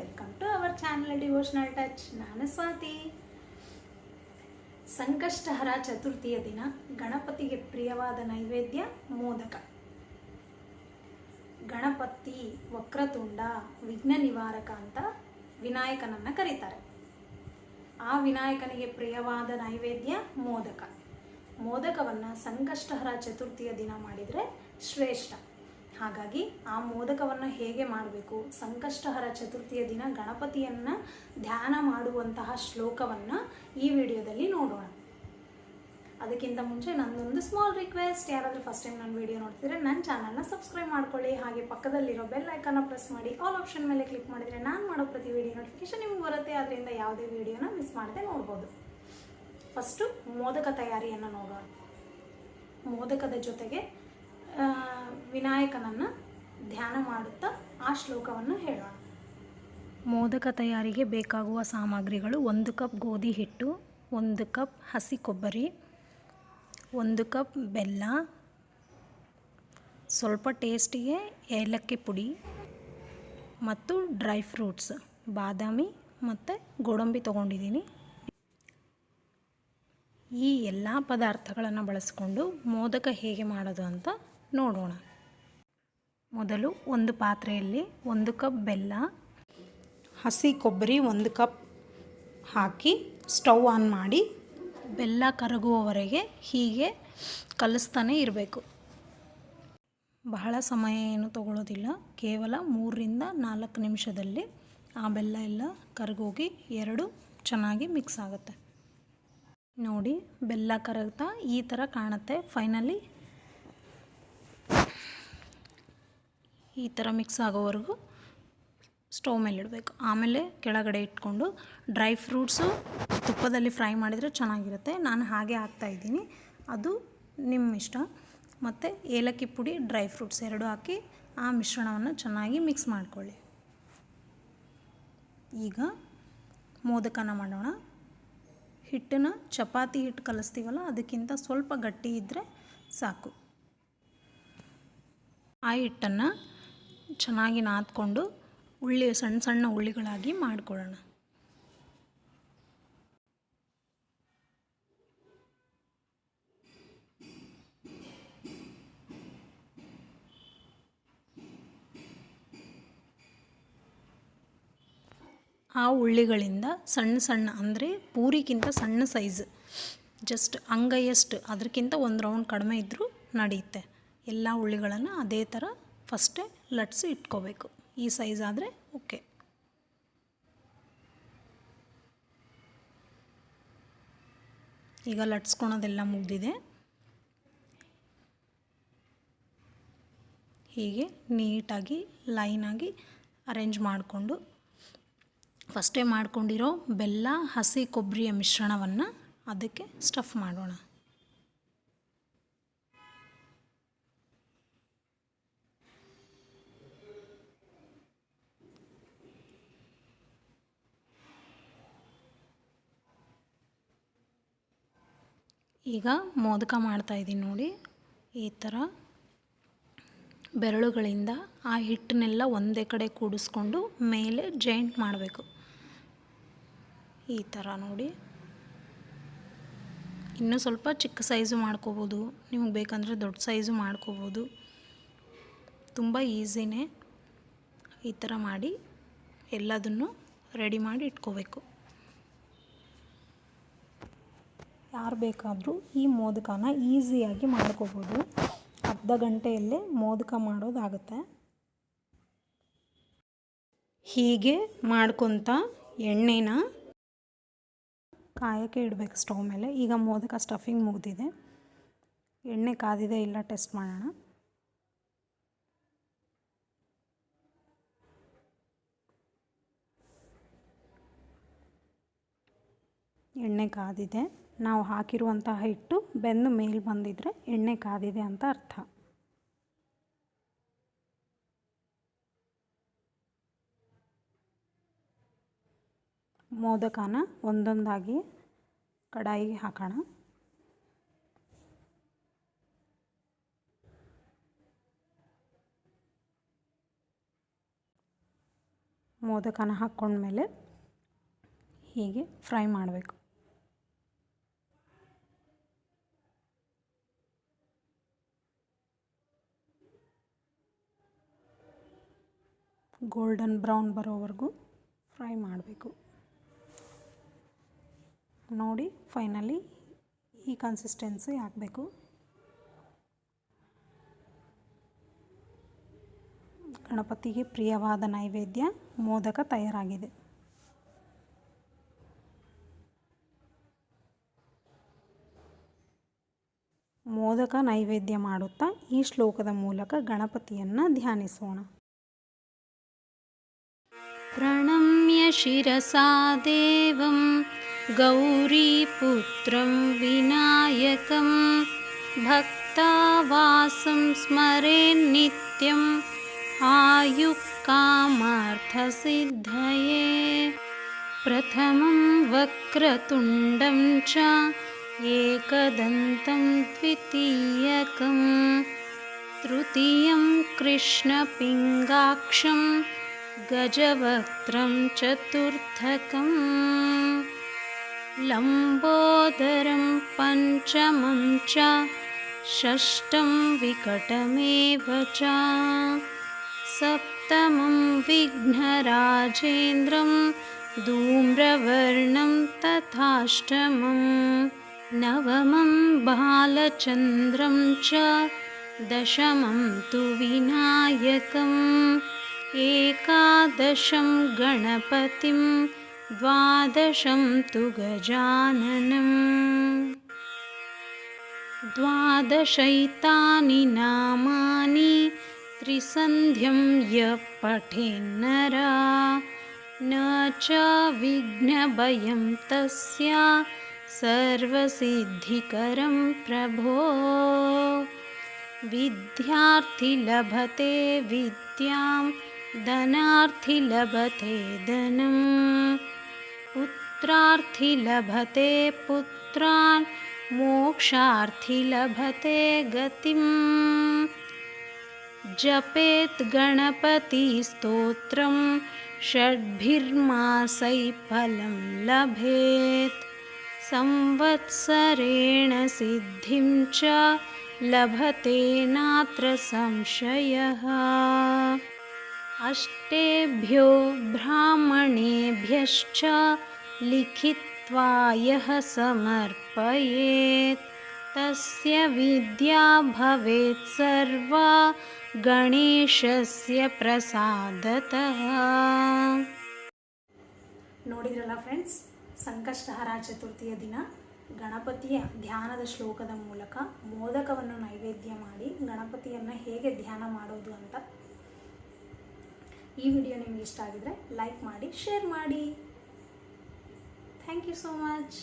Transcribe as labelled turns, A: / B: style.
A: Welcome to our channel devotional touch. ನಾನು ಸ್ವಾತಿ. ಸಂಕಷ್ಟಹರ ಚತುರ್ಥಿಯ ದಿನ ಗಣಪತಿಗೆ ಪ್ರಿಯವಾದ ನೈವೇದ್ಯ ಮೋದಕ. ಗಣಪತಿ ವಕ್ರತುಂಡ ವಿಘ್ನ ನಿವಾರಕ ಅಂತ ವಿನಾಯಕನನ್ನು ಕರೀತಾರೆ. ಆ ವಿನಾಯಕನಿಗೆ ಪ್ರಿಯವಾದ ನೈವೇದ್ಯ ಮೋದಕ. ಮೋದಕವನ್ನು ಸಂಕಷ್ಟಹರ ಚತುರ್ಥಿಯ ದಿನ ಮಾಡಿದರೆ ಶ್ರೇಷ್ಠ. ಹಾಗಾಗಿ ಆ ಮೋದಕವನ್ನು ಹೇಗೆ ಮಾಡಬೇಕು, ಸಂಕಷ್ಟಹರ ಚತುರ್ಥಿಯ ದಿನ ಗಣಪತಿಯನ್ನು ಧ್ಯಾನ ಮಾಡುವಂತಹ ಶ್ಲೋಕವನ್ನು ಈ ವಿಡಿಯೋದಲ್ಲಿ ನೋಡೋಣ. ಅದಕ್ಕಿಂತ ಮುಂಚೆ ನನ್ನೊಂದು ಸ್ಮಾಲ್ ರಿಕ್ವೆಸ್ಟ್, ಯಾರಾದರೂ ಫಸ್ಟ್ ಟೈಮ್ ನನ್ನ ವಿಡಿಯೋ ನೋಡ್ತಿದ್ರೆ ನನ್ನ ಚಾನಲ್ನ ಸಬ್ಸ್ಕ್ರೈಬ್ ಮಾಡ್ಕೊಳ್ಳಿ. ಹಾಗೆ ಪಕ್ಕದಲ್ಲಿರೋ ಬೆಲ್ ಐಕನ್ನ ಪ್ರೆಸ್ ಮಾಡಿ ಆಲ್ ಆಪ್ಷನ್ ಮೇಲೆ ಕ್ಲಿಕ್ ಮಾಡಿದರೆ ನಾನು ಮಾಡೋ ಪ್ರತಿ ವಿಡಿಯೋ ನೋಟಿಫಿಕೇಶನ್ ನಿಮ್ಗೆ ಬರುತ್ತೆ. ಅದರಿಂದ ಯಾವುದೇ ವಿಡಿಯೋನ ಮಿಸ್ ಮಾಡದೆ ನೋಡ್ಬೋದು. ಫಸ್ಟು ಮೋದಕ ತಯಾರಿಯನ್ನು ನೋಡೋಣ. ಮೋದಕದ ಜೊತೆಗೆ ವಿನಾಯಕನನ್ನು ಧ್ಯಾನ ಮಾಡುತ್ತಾ ಆ ಶ್ಲೋಕವನ್ನು ಹೇಳೋಣ. ಮೋದಕ ತಯಾರಿಗೆ ಬೇಕಾಗುವ ಸಾಮಗ್ರಿಗಳು: 1 ಕಪ್ ಗೋಧಿ ಹಿಟ್ಟು, 1 ಕಪ್ ಹಸಿ ಕೊಬ್ಬರಿ, 1 ಕಪ್ ಬೆಲ್ಲ, ಸ್ವಲ್ಪ ಟೇಸ್ಟಿಗೆ ಏಲಕ್ಕಿ ಪುಡಿ ಮತ್ತು ಡ್ರೈ ಫ್ರೂಟ್ಸ್ ಬಾದಾಮಿ ಮತ್ತು ಗೋಡಂಬಿ ತೊಗೊಂಡಿದ್ದೀನಿ. ಈ ಎಲ್ಲ ಪದಾರ್ಥಗಳನ್ನು ಬಳಸಿಕೊಂಡು ಮೋದಕ ಹೇಗೆ ಮಾಡೋದು ಅಂತ ನೋಡೋಣ. ಮೊದಲು ಒಂದು ಪಾತ್ರೆಯಲ್ಲಿ 1 ಕಪ್ ಬೆಲ್ಲ, ಹಸಿ ಕೊಬ್ಬರಿ 1 ಕಪ್ ಹಾಕಿ ಸ್ಟವ್ ಆನ್ ಮಾಡಿ ಬೆಲ್ಲ ಕರಗುವವರೆಗೆ ಹೀಗೆ ಕಲಿಸ್ತಾನೆ ಇರಬೇಕು. ಬಹಳ ಸಮಯ ಏನು ತಗೊಳ್ಳೋದಿಲ್ಲ, ಕೇವಲ 3 ರಿಂದ 4 ನಿಮಿಷದಲ್ಲಿ ಆ ಬೆಲ್ಲ ಎಲ್ಲ ಕರಗೋಗಿ ಎರಡು ಚೆನ್ನಾಗಿ ಮಿಕ್ಸ್ ಆಗುತ್ತೆ. ನೋಡಿ, ಬೆಲ್ಲ ಕರಗ್ತಾ ಈ ಥರ ಕಾಣುತ್ತೆ. ಫೈನಲಿ ಈ ಥರ ಮಿಕ್ಸ್ ಆಗೋವರೆಗೂ ಸ್ಟವ್ ಮೇಲೆ ಇಡಬೇಕು. ಆಮೇಲೆ ಕೆಳಗಡೆ ಇಟ್ಕೊಂಡು ಡ್ರೈ ಫ್ರೂಟ್ಸು ತುಪ್ಪದಲ್ಲಿ ಫ್ರೈ ಮಾಡಿದರೆ ಚೆನ್ನಾಗಿರುತ್ತೆ. ನಾನು ಹಾಗೆ ಹಾಕ್ತಾಯಿದ್ದೀನಿ, ಅದು ನಿಮ್ಮ ಇಷ್ಟ. ಮತ್ತು ಏಲಕ್ಕಿ ಪುಡಿ, ಡ್ರೈ ಫ್ರೂಟ್ಸ್ ಎರಡೂ ಹಾಕಿ ಆ ಮಿಶ್ರಣವನ್ನು ಚೆನ್ನಾಗಿ ಮಿಕ್ಸ್ ಮಾಡಿಕೊಳ್ಳಿ. ಈಗ ಮೋದಕನ ಮಾಡೋಣ. ಹಿಟ್ಟನ್ನು ಚಪಾತಿ ಹಿಟ್ಟು ಕಲಿಸ್ತೀವಲ್ಲ, ಅದಕ್ಕಿಂತ ಸ್ವಲ್ಪ ಗಟ್ಟಿ ಇದ್ದರೆ ಸಾಕು. ಆ ಹಿಟ್ಟನ್ನು ಚೆನ್ನಾಗಿ ನಾದ್ಕೊಂಡು ಸಣ್ಣ ಸಣ್ಣ ಉಳ್ಳಿಗಳಾಗಿ ಮಾಡಿಕೊಳ್ಳೋಣ. ಆ ಉಳ್ಳಿಗಳಿಂದ ಸಣ್ಣ ಸಣ್ಣ, ಅಂದರೆ ಪೂರಿಗಿಂತ ಸಣ್ಣ ಸೈಜ್, ಜಸ್ಟ್ ಅಂಗೈಯಷ್ಟು, ಅದಕ್ಕಿಂತ ಒಂದು ರೌಂಡ್ ಕಡಿಮೆ ಇದ್ದರೂ ನಡೆಯುತ್ತೆ. ಎಲ್ಲ ಉಳ್ಳಿಗಳನ್ನು ಅದೇ ಥರ ಫಸ್ಟೇ ಲಟ್ಸಿ ಇಟ್ಕೋಬೇಕು. ಈ ಸೈಜ್ ಆದರೆ ಓಕೆ. ಈಗ ಲಟ್ಸ್ಕೊಳೋದೆಲ್ಲ ಮುಗಿದಿದೆ. ಹೀಗೆ ನೀಟಾಗಿ ಲೈನಾಗಿ ಅರೇಂಜ್ ಮಾಡಿಕೊಂಡು ಫಸ್ಟೇ ಮಾಡ್ಕೊಂಡಿರೋ ಬೆಲ್ಲ ಹಸಿ ಕೊಬ್ಬರಿಯ ಮಿಶ್ರಣವನ್ನು ಅದಕ್ಕೆ ಸ್ಟಫ್ ಮಾಡೋಣ. ಈಗ ಮೋದಕ ಮಾಡ್ತಾಯಿದ್ದೀನಿ ನೋಡಿ. ಈ ಥರ ಬೆರಳುಗಳಿಂದ ಆ ಹಿಟ್ಟನ್ನೆಲ್ಲ ಒಂದೇ ಕಡೆ ಕೂಡಿಸ್ಕೊಂಡು ಮೇಲೆ ಜಾಯಿಂಟ್ ಮಾಡಬೇಕು. ಈ ಥರ ನೋಡಿ. ಇನ್ನೂ ಸ್ವಲ್ಪ ಚಿಕ್ಕ ಸೈಜು ಮಾಡ್ಕೋಬೋದು, ನಿಮಗೆ ಬೇಕಂದರೆ ದೊಡ್ಡ ಸೈಜು ಮಾಡ್ಕೋಬೋದು. ತುಂಬ ಈಸಿನೇ. ಈ ಥರ ಮಾಡಿ ಎಲ್ಲದನ್ನು ರೆಡಿ ಮಾಡಿ ಇಟ್ಕೋಬೇಕು. ಯಾರು ಬೇಕಾದರೂ ಈ ಮೋದಕನ ಈಸಿಯಾಗಿ ಮಾಡ್ಕೋಬೋದು. ಅರ್ಧ ಗಂಟೆಯಲ್ಲೇ ಮೋದಕ ಮಾಡೋದಾಗುತ್ತೆ. ಹೀಗೆ ಮಾಡ್ಕೊತ ಎಣ್ಣೆನ ಕಾಯೋಕ್ಕೆ ಇಡಬೇಕು ಸ್ಟವ್ ಮೇಲೆ. ಈಗ ಮೋದಕ ಸ್ಟಫಿಂಗ್ ಮುಗಿದಿದೆ, ಎಣ್ಣೆ ಕಾದಿದೆ ಇಲ್ಲ ಟೆಸ್ಟ್ ಮಾಡೋಣ. ಎಣ್ಣೆ ಕಾದಿದೆ. ನಾವು ಹಾಕಿರುವಂತಹ ಹಿಟ್ಟು ಬೆಂದು ಮೇಲೆ ಬಂದಿದ್ರೆ ಎಣ್ಣೆ ಕಾದಿದೆ ಅಂತ ಅರ್ಥ. ಮೋದಕನ ಒಂದೊಂದಾಗಿ ಕಡಾಯಿಗೆ ಹಾಕೋಣ. ಮೋದಕನ ಹಾಕ್ಕೊಂಡ್ಮೇಲೆ ಹೀಗೆ ಫ್ರೈ ಮಾಡಬೇಕು. ಗೋಲ್ಡನ್ ಬ್ರೌನ್ ಬರೋವರೆಗೂ ಫ್ರೈ ಮಾಡಬೇಕು. ನೋಡಿ, ಫೈನಲಿ ಈ ಕನ್ಸಿಸ್ಟೆನ್ಸಿ ಆಗಬೇಕು. ಗಣಪತಿಗೆ ಪ್ರಿಯವಾದ ನೈವೇದ್ಯ ಮೋದಕ ತಯಾರಾಗಿದೆ. ಮೋದಕ ನೈವೇದ್ಯ ಮಾಡುತ್ತಾ ಈ ಶ್ಲೋಕದ ಮೂಲಕ ಗಣಪತಿಯನ್ನು ಧ್ಯಾನಿಸೋಣ.
B: ಪ್ರಣಮ್ಯ ಶಿರಸಾ ದೇವಂ ಗೌರೀಪುತ್ರಂ ವಿನಾಯಕಂ ಭಕ್ತಾವಾಸಂ ಸ್ಮರೇನ್ ನಿತ್ಯಂ ಆಯುಃಕಾಮಾರ್ಥಸಿದ್ಧಯೇ. ಪ್ರಥಮಂ ವಕ್ರತುಂಡಂ ಚ ಏಕದಂತಂ ದ್ವಿತೀಯಕಂ ತೃತೀಯಂ ಕೃಷ್ಣಪಿಂಗಾಕ್ಷಂ ಗಜವಕ್ತ್ರಂ ಚತುರ್ಥಕಂ ಲಂಬೋದರಂ ಪಂಚಮಂ ಚ ಷಷ್ಠಂ ವಿಕಟಮೇವ ಚ ಸಪ್ತಮಂ ವಿಘ್ನರಾಜೇಂದ್ರಂ ಧೂಮ್ರವರ್ಣಂ ತಥಾಷ್ಟಮಂ ನವಮಂ ಬಾಲಚಂದ್ರಂ ಚ ದಶಮಂ ತು ವಿನಾಯಕಂ ಏಕಾದಶಂ ಗಣಪತಿಂ ದ್ವಾದಶಂ ತು ಗಜಾನನಂ. ದ್ವಾದಶೈತಾನಿ ನಾಮಾನಿ ತ್ರಿಸಂಧ್ಯಂ ಯಃ ಪಠೇನ್ನರಃ ನ ಚ ವಿಘ್ನಭಯಂ ತಸ್ಯ ಸರ್ವಸಿದ್ಧಿಕರಂ ಪ್ರಭೋ. ವಿದ್ಯಾರ್ಥಿ ಲಭತೆ ವಿದ್ಯಾಂ ಧನಾರ್ಥಿ ಲಭತೆ ಧನಂ ಪುತ್ರಾರ್ಥಿ ಲಭತೆ ಪುತ್ರಾನ್ ಮೋಕ್ಷಾರ್ಥಿ ಲಭತೆ ಗತಿಂ. ಜಪೇತ್ ಗಣಪತಿ ಸ್ತೋತ್ರಂ ಷಡ್ಭಿರ್ಮಾಸೈ ಫಲಂ ಲಭೇತ್ ಸಂವತ್ಸರೇಣ ಸಿದ್ಧಿಂ ಚ ಲಭತೆ ನಾತ್ರ ಸಂಶಯಃ. ಅಷ್ಟೇಭ್ಯೋ ಬ್ರಾಹ್ಮಣೇಭ್ಯಶ್ಚ ಲಿಖಿತ್ವಾ ಯಃ ಸಮರ್ಪಯೇತ್ ತಸ್ಯ ವಿದ್ಯಾ ಭವೇತ್ ಸರ್ವಾ ಗಣೇಶಸ್ಯ ಪ್ರಸಾದತಃ.
A: ನೋಡಿದ್ರಲ್ಲ ಫ್ರೆಂಡ್ಸ್, ಸಂಕಷ್ಟಹರ ಚತುರ್ಥಿಯ ದಿನ ಗಣಪತಿಯ ಧ್ಯಾನದ ಶ್ಲೋಕದ ಮೂಲಕ ಮೋದಕವನ್ನು ನೈವೇದ್ಯ ಮಾಡಿ ಗಣಪತಿಯನ್ನು ಹೇಗೆ ಧ್ಯಾನ ಮಾಡೋದು ಅಂತ. ಈ ವಿಡಿಯೋ ನಿಮಗೆ ಇಷ್ಟ ಆಗಿದ್ರೆ ಲೈಕ್ ಮಾಡಿ, ಶೇರ್ ಮಾಡಿ. Thank you so much.